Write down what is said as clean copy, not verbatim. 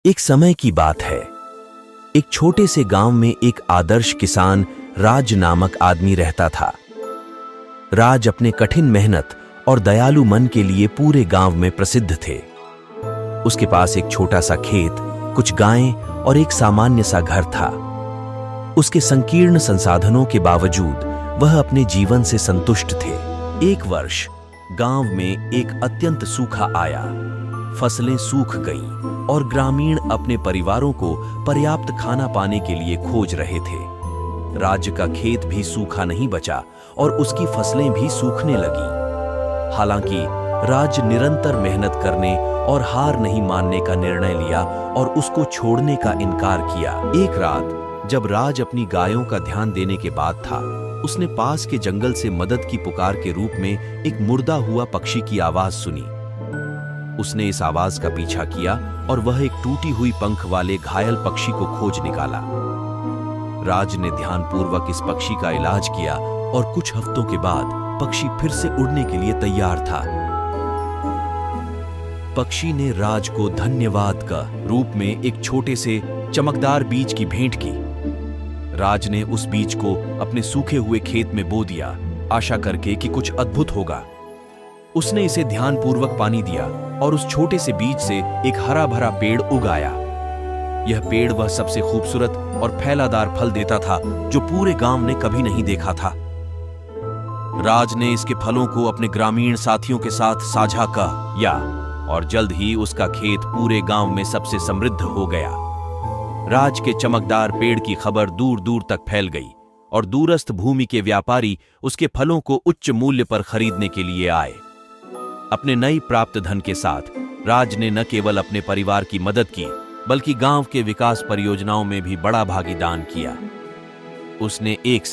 एक समय की बात है। एक छोटे से गांव में एक आदर्श किसान राज नामक आदमी रहता था। राज अपने कठिन मेहनत और दयालु मन के लिए पूरे गांव में प्रसिद्ध थे। उसके पास एक छोटा सा खेत, कुछ गायें और एक सामान्य सा घर था। उसके संकीर्ण संसाधनों के बावजूद वह अपने जीवन से संतुष्ट थे। एक वर्ष गांव में एक अत्यंत सूखा आया। फसलें सूख गईं और ग्रामीण अपने परिवारों को पर्याप्त खाना पाने के लिए खोज रहे थे। राज्य का खेत भी सूखा नहीं बचा और उसकी फसलें भी सूखने लगीं। हालांकि राज्य निरंतर मेहनत करने और हार नहीं मानने का निर्णय लिया और उसको छोड़ने का इनकार किया। एक रात जब राज अपनी गायों का ध्यान देने के बाद था, उसने पास के जंगल से मदद की पुकार के रूप में एक मुर्दा हुआ पक्षी की आवाज सुनी। उसने इस आवाज का पीछा किया और वह एक टूटी हुई पंख वाले घायल पक्षी को खोज निकाला। राज ने ध्यानपूर्वक इस पक्षी का इलाज किया और कुछ हफ्तों के बाद पक्षी फिर से उड़ने के लिए तैयार था। पक्षी ने राज को धन्यवाद का रूप में एक छोटे से चमकदार बीज की भेंट की। राज ने उस बीज को अपने सूखे हुए खेत में बो दिया, आशा करके कि कुछ अद्भुत होगा। उसने इसे ध्यानपूर्वक पानी दिया और उस छोटे से बीज से एक हरा भरा पेड़ उगाया। यह पेड़ वह सबसे खूबसूरत और फैलादार फल देता था जो पूरे गांव ने कभी नहीं देखा था। राज ने इसके फलों को अपने ग्रामीण साथियों के साथ साझा किया और जल्द ही उसका खेत पूरे गांव में सबसे समृद्ध हो गया। राज के चमकदार पेड़ की खबर दूर दूर तक फैल गई और दूरस्थ भूमि के व्यापारी उसके फलों को उच्च मूल्य पर खरीदने के लिए आए। अपने नई प्राप्त धन के साथ राज ने न केवल अपने परिवार की मदद की, बल्कि गांव के विकास परियोजनाओं में भी बड़ा भागीदान किया। उसने एक